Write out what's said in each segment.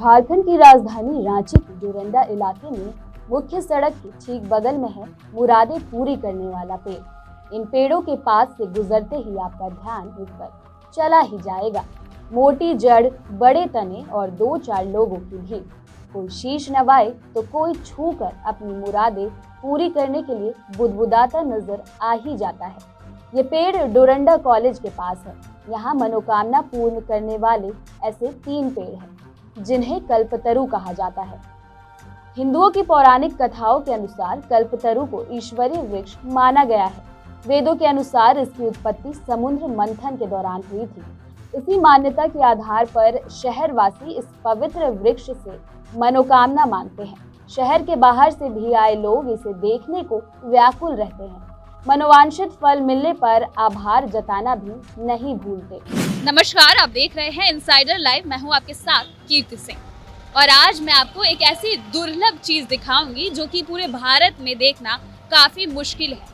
झारखंड की राजधानी रांची के डोरंडा इलाके में मुख्य सड़क के ठीक बगल में है मुरादें पूरी करने वाला पेड़। इन पेड़ों के पास से गुजरते ही आपका ध्यान इस पर चला ही जाएगा। मोटी जड़, बड़े तने और 2-4 लोगों की भीड़। कोई शीश नवाए तो कोई छूकर अपनी मुरादें पूरी करने के लिए बुदबुदाता नजर आ ही जाता है। ये पेड़ डोरंडा कॉलेज के पास है। यहाँ मनोकामना पूर्ण करने वाले ऐसे 3 पेड़ हैं जिन्हें कल्पतरु कहा जाता है। हिंदुओं की पौराणिक कथाओं के अनुसार कल्पतरु को ईश्वरीय वृक्ष माना गया है। वेदों के अनुसार इसकी उत्पत्ति समुद्र मंथन के दौरान हुई थी। इसी मान्यता के आधार पर शहरवासी इस पवित्र वृक्ष से मनोकामना मांगते हैं। शहर के बाहर से भी आए लोग इसे देखने को व्याकुल रहते हैं। मनोवांछित फल मिलने पर आभार जताना भी नहीं भूलते। नमस्कार, आप देख रहे हैं इनसाइडर लाइव। मैं हूं आपके साथ कीर्ति सिंह और आज मैं आपको एक ऐसी दुर्लभ चीज दिखाऊंगी जो कि पूरे भारत में देखना काफी मुश्किल है।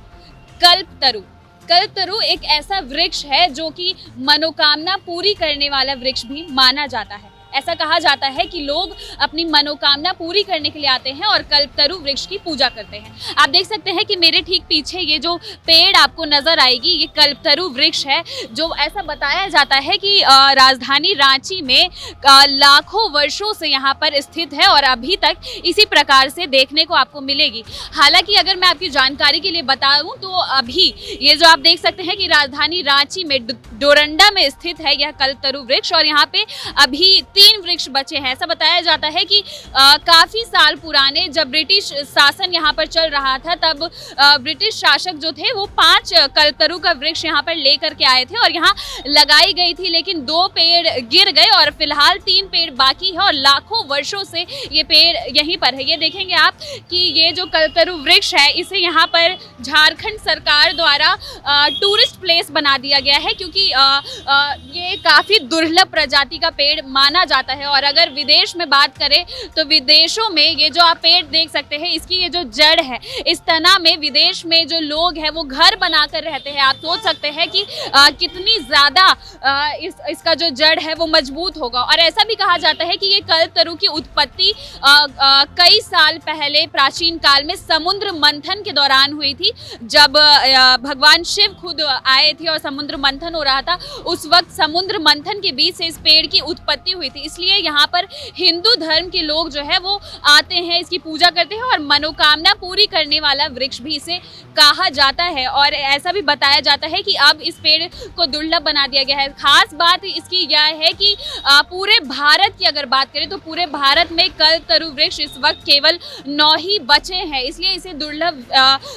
कल्पतरु। कल्पतरु एक ऐसा वृक्ष है जो कि मनोकामना पूरी करने वाला वृक्ष भी माना जाता है। ऐसा कहा जाता है कि लोग अपनी मनोकामना पूरी करने के लिए आते हैं और कल्पतरु वृक्ष की पूजा करते हैं। आप देख सकते हैं कि मेरे ठीक पीछे ये जो पेड़ आपको नजर आएगी, ये कल्पतरु वृक्ष है जो ऐसा बताया जाता है कि राजधानी रांची में लाखों वर्षों से यहाँ पर स्थित है और अभी तक इसी प्रकार से देखने को आपको मिलेगी। हालांकि अगर मैं आपकी जानकारी के लिए बताऊं तो अभी ये जो आप देख सकते हैं कि राजधानी रांची में डोरंडा में स्थित है यह कल्पतरु वृक्ष और यहाँ पे अभी 3 वृक्ष बचे हैं। ऐसा बताया जाता है कि काफी साल पुराने जब ब्रिटिश शासन यहाँ पर चल रहा था तब ब्रिटिश शासक जो थे वो 5 कल्पतरु का वृक्ष यहाँ पर लेकर के आए थे और यहाँ लगाई गई थी, लेकिन 2 पेड़ गिर गए और फिलहाल 3 पेड़ बाकी है और लाखों वर्षों से ये पेड़ यहीं पर है। ये देखेंगे आप कि ये जो कल्पतरु वृक्ष है इसे यहाँ पर झारखंड सरकार द्वारा टूरिस्ट प्लेस बना दिया गया है क्योंकि ये काफी दुर्लभ प्रजाति का पेड़ माना जाता है। और अगर विदेश में बात करें तो विदेशों में ये जो आप पेड़ देख सकते हैं, इसकी ये जो जड़ है, इस तना में विदेश में जो लोग हैं वो घर बनाकर रहते हैं। आप सोच सकते हैं कि कितनी ज्यादा इसका जो जड़ है वो मजबूत होगा। और ऐसा भी कहा जाता है कि ये कल्पतरु की उत्पत्ति कई साल पहले प्राचीन काल में समुद्र मंथन के दौरान हुई थी। जब भगवान शिव खुद आए थे और समुद्र मंथन हो रहा था, उस वक्त समुद्र मंथन के बीच से इस पेड़ की उत्पत्ति हुई थी। इसलिए यहाँ पर हिंदू धर्म के लोग जो है वो आते हैं, इसकी पूजा करते हैं और मनोकामना पूरी करने वाला वृक्ष भी इसे कहा जाता है। और ऐसा भी बताया जाता है कि अब इस पेड़ को दुर्लभ बना दिया गया है। खास बात इसकी यह है कि पूरे भारत की अगर बात करें तो पूरे भारत में कल्पतरु वृक्ष इस वक्त केवल 9 ही बचे हैं, इसलिए इसे दुर्लभ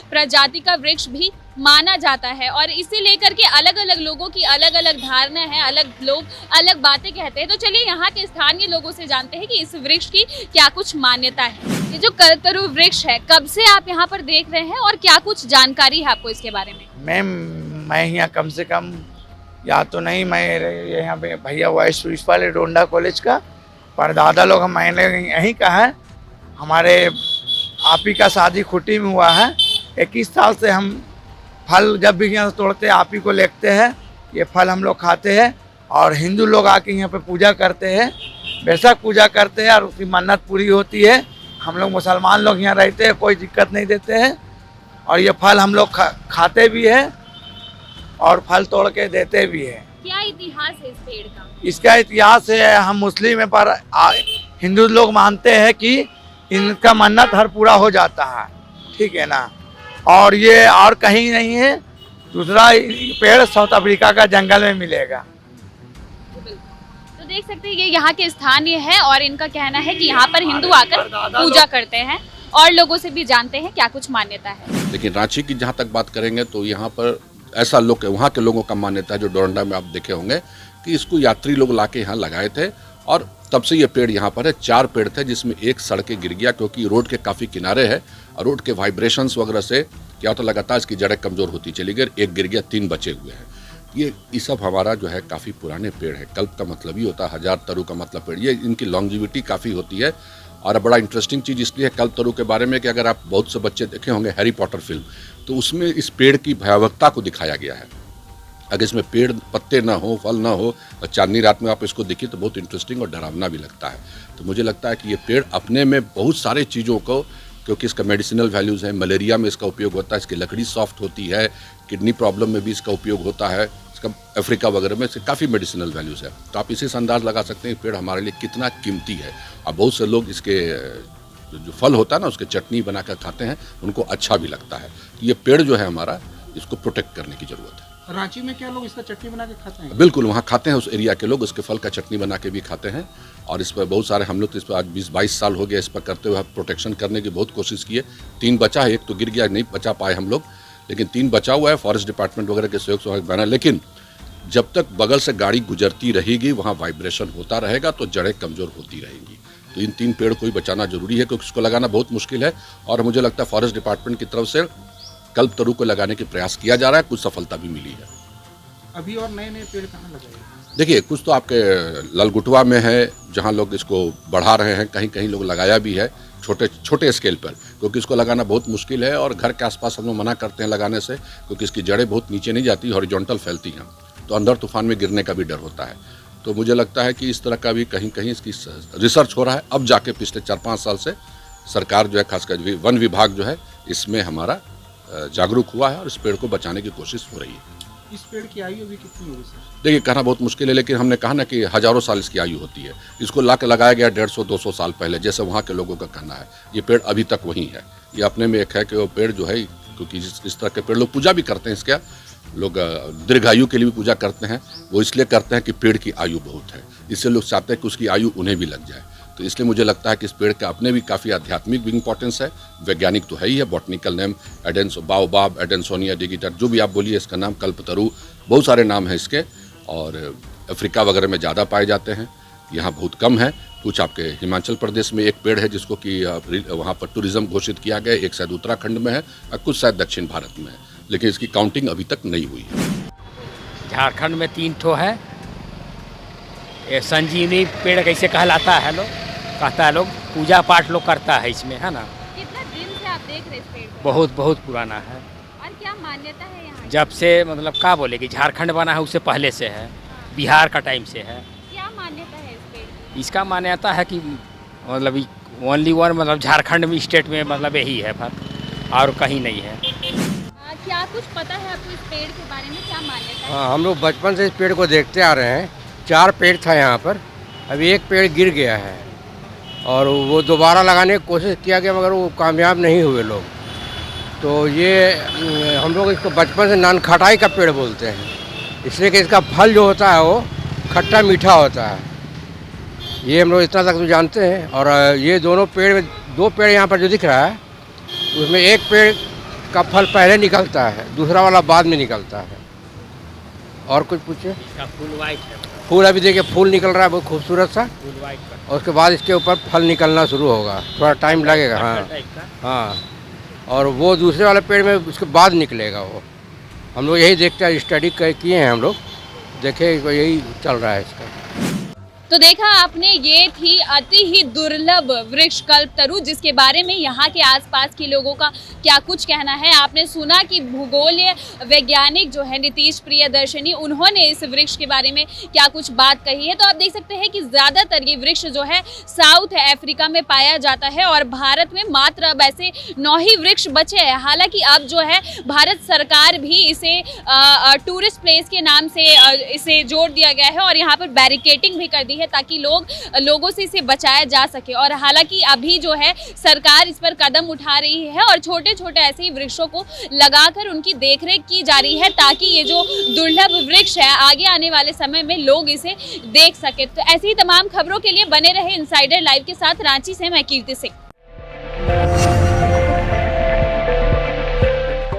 प्रजाति का वृक्ष भी माना जाता है। और इसे लेकर के अलग अलग लोगों की अलग अलग धारणा है, अलग लोग अलग बातें कहते हैं। तो चलिए यहाँ के स्थानीय लोगों से जानते हैं कि इस वृक्ष की क्या कुछ मान्यता है। ये जो कल्पतरु वृक्ष है, कब से आप यहाँ पर देख रहे हैं और क्या कुछ जानकारी है आपको इसके बारे में? मैम, मैं यहाँ कम से कम या तो नहीं, मैं यहाँ पे भैया वाइस प्रिंसिपल है डोरंडा कॉलेज का, पर दादा लोग मैंने यहीं का है। हमारे आप ही का शादी खुटी में हुआ है। 21 साल से हम फल जब भी यहाँ तोड़ते हैं आप ही को लेते हैं। ये फल हम लोग खाते हैं और हिंदू लोग आके यहाँ पे पूजा करते हैं, बेशक पूजा करते हैं और उसकी मन्नत पूरी होती है। हम लोग मुसलमान लोग यहाँ रहते हैं, कोई दिक्कत नहीं देते हैं और ये फल हम लोग खाते भी हैं और फल तोड़ के देते भी हैं। क्या इतिहास है इस पेड़ का? इसका इतिहास है, हम मुस्लिम हैं पर हिंदू लोग मानते हैं कि इनका मन्नत हर पूरा हो जाता है, ठीक है ना। और ये और कहीं नहीं है, दूसरा पेड़ साउथ अफ्रीका का जंगल में मिलेगा। तो देख सकते हैं ये यहाँ के स्थानीय है और इनका कहना है कि यहाँ पर हिंदू आकर पूजा करते हैं और लोगों से भी जानते हैं क्या कुछ मान्यता है। लेकिन रांची की जहाँ तक बात करेंगे तो यहाँ पर ऐसा लोग, वहाँ के लोगों का मान्यता है जो डोरंडा में आप देखे होंगे कि इसको यात्री लोग लाके यहाँ लगाए थे और तब से ये पेड़ यहाँ पर है। 4 पेड़ थे जिसमें एक सड़ के गिर गया क्योंकि रोड के काफ़ी किनारे है और रोड के वाइब्रेशंस वगैरह से क्या होता लगातार इसकी जड़ें कमज़ोर होती चली गई। एक गिर गया, 3 बचे हुए हैं। ये सब हमारा जो है काफ़ी पुराने पेड़ है। कल्प का मतलब ही होता है हजार, तरु का मतलब पेड़। ये इनकी लॉन्जिविटी काफ़ी होती है। और बड़ा इंटरेस्टिंग चीज़ इसलिए है कल्पतरु के बारे में कि अगर आप बहुत से बच्चे देखे होंगे हैरी पॉटर फिल्म, तो उसमें इस पेड़ की भयावहता को दिखाया गया है अगर इसमें पेड़ पत्ते ना हो, फल ना हो और चांदनी रात में आप इसको देखिए तो बहुत इंटरेस्टिंग और डरावना भी लगता है। तो मुझे लगता है कि ये पेड़ अपने में बहुत सारे चीज़ों को, क्योंकि इसका मेडिसिनल वैल्यूज़ है, मलेरिया में इसका उपयोग होता है, इसकी लकड़ी सॉफ्ट होती है, किडनी प्रॉब्लम में भी इसका उपयोग होता है, इसका अफ्रीका वगैरह में इसके काफ़ी मेडिसिनल वैल्यूज़ है। तो आप इसी से अंदाज़ लगा सकते हैं पेड़ हमारे लिए कितना कीमती है। और बहुत से लोग इसके जो फल होता है ना उसके चटनी बनाकर खाते हैं, उनको अच्छा भी लगता है। तो ये पेड़ जो है हमारा, इसको प्रोटेक्ट करने की ज़रूरत है। रांची में क्या लोग इसका चटनी बना के खाते हैं? बिल्कुल, वहाँ खाते हैं उस एरिया के लोग, उसके फल का चटनी बना के भी खाते हैं। और इस पर बहुत सारे हम लोग तो इस पर आज 20-22 साल हो गया इस पर करते हुए प्रोटेक्शन करने की बहुत कोशिश की है। 3 बचा है, एक तो गिर गया, नहीं बचा पाए हम लोग, लेकिन 3 बचा हुआ है फॉरेस्ट डिपार्टमेंट वगैरह के सहयोग से बना। लेकिन जब तक बगल से गाड़ी गुजरती रहेगी, वहाँ वाइब्रेशन होता रहेगा तो जड़ें कमज़ोर होती रहेंगी। तो इन 3 पेड़ को ही बचाना जरूरी है, क्योंकि इसको लगाना बहुत मुश्किल है। और मुझे लगता है फॉरेस्ट डिपार्टमेंट की तरफ से कल्पतरू को लगाने के प्रयास किया जा रहा है, कुछ सफलता भी मिली है। अभी और नए नए पेड़ कहाँ लगाए? देखिए, कुछ तो आपके ललगुटवा में है जहाँ लोग इसको बढ़ा रहे हैं, कहीं कहीं लोग लगाया भी है छोटे स्केल पर, क्योंकि इसको लगाना बहुत मुश्किल है। और घर के आसपास हम लोग मना करते हैं लगाने से, क्योंकि इसकी जड़ें बहुत नीचे नहीं जाती, हॉरिजॉन्टल फैलती हैं, तो अंदर तूफान में गिरने का भी डर होता है। तो मुझे लगता है कि इस तरह का भी कहीं कहीं इसकी रिसर्च हो रहा है। अब जाके पिछले 4-5 साल से सरकार जो है, खासकर वन विभाग जो है, इसमें हमारा जागरूक हुआ है और इस पेड़ को बचाने की कोशिश हो रही है। इस पेड़ की आयु अभी कितनी होगी सर? देखिए, कहना बहुत मुश्किल है, लेकिन हमने कहा ना कि हज़ारों साल इसकी आयु होती है। इसको ला के लगाया गया 150-200 साल पहले, जैसे वहाँ के लोगों का कहना है। ये पेड़ अभी तक वहीं है। ये अपने में एक है कि वो पेड़ जो है, क्योंकि इस तरह के पेड़ लोग पूजा भी करते हैं, इसका लोग दीर्घायु के लिए भी पूजा करते हैं। वो इसलिए करते हैं कि पेड़ की आयु बहुत है, इससे लोग चाहते हैं कि उसकी आयु उन्हें भी लग जाए। तो इसलिए मुझे लगता है कि इस पेड़ का अपने भी काफ़ी आध्यात्मिक भी इंपॉर्टेंस है। वैज्ञानिक तो है ही है, बॉटनिकल नेम बाओबाब, एडेंसोनिया डिगिटर, जो भी आप बोलिए इसका नाम, कल्पतरू, बहुत सारे नाम हैं इसके। और अफ्रीका वगैरह में ज़्यादा पाए जाते हैं, यहाँ बहुत कम है। कुछ आपके हिमाचल प्रदेश में एक पेड़ है जिसको कि वहाँ पर टूरिज़्म घोषित किया गया, एक शायद उत्तराखंड में है और कुछ शायद दक्षिण भारत में है, लेकिन इसकी काउंटिंग अभी तक नहीं हुई है। झारखंड में 3 ठो है। ये संजीवनी पेड़ कैसे कहलाता है, लोग कहता है, लोग पूजा पाठ लोग करता है इसमें, है ना। कितना दिन से आप देख रहे इस पेड़ को? बहुत पुराना है। और क्या मान्यता है यहाँ की? जब से मतलब क्या बोले कि झारखंड बना है उससे पहले से है, बिहार का टाइम से है। क्या मान्यता है इस पेड़ की? इसका मान्यता है कि मतलब ओनली वन, मतलब झारखंड में स्टेट में मतलब यही है, पर और कहीं नहीं है। क्या कुछ पता है आपको इस पेड़ के बारे में, क्या मान्यता है? हाँ, हम लोग बचपन से इस पेड़ को देखते आ रहे हैं। 4 पेड़ था यहाँ पर, अभी एक पेड़ गिर गया है और वो दोबारा लगाने की कोशिश किया गया, मगर वो कामयाब नहीं हुए लोग। तो ये हम लोग इसको बचपन से नानखटाई का पेड़ बोलते हैं, इसलिए कि इसका फल जो होता है वो खट्टा मीठा होता है। ये हम लोग इतना तक तो जानते हैं। और ये दोनों पेड़ में, 2 पेड़ यहाँ पर जो दिख रहा है, उसमें एक पेड़ का फल पहले निकलता है, दूसरा वाला बाद में निकलता है। और कुछ पूछे? इसका फूल वाइट है। फूल अभी देखिए, फूल निकल रहा है बहुत खूबसूरत सा, फूल वाइट का। और उसके बाद इसके ऊपर फल निकलना शुरू होगा, थोड़ा टाइम लगेगा। हाँ हाँ, और वो दूसरे वाले पेड़ में उसके बाद निकलेगा वो। हम लोग यही देखते हैं, स्टडी किए हैं हम लोग, देखे यही चल रहा है इसका। तो देखा आपने, ये थी अति ही दुर्लभ वृक्ष कल्पतरू, जिसके बारे में यहाँ के आसपास के लोगों का क्या कुछ कहना है। आपने सुना कि भूगोलीय वैज्ञानिक जो है नीतीश प्रियदर्शनी, उन्होंने इस वृक्ष के बारे में क्या कुछ बात कही है। तो आप देख सकते हैं कि ज़्यादातर ये वृक्ष जो है साउथ अफ्रीका में पाया जाता है और भारत में मात्र अब ऐसे 9 ही वृक्ष बचे हैं। हालांकि अब जो है भारत सरकार भी इसे टूरिस्ट प्लेस के नाम से इसे जोड़ दिया गया है और यहाँ पर बैरिकेटिंग भी कर दी है, ताकि लोगों से इसे बचाया जा सके। और हालांकि अभी जो है सरकार इस पर कदम उठा रही है और छोटे छोटे ऐसे ही वृक्षों को लगाकर उनकी देखरेख की जा रही है, ताकि ये जो दुर्लभ वृक्ष है आगे आने वाले समय में लोग इसे देख सके। तो ऐसी ही तमाम खबरों के लिए बने रहे इनसाइडर लाइव के साथ। रांची से मैं कीर्ति सिंह।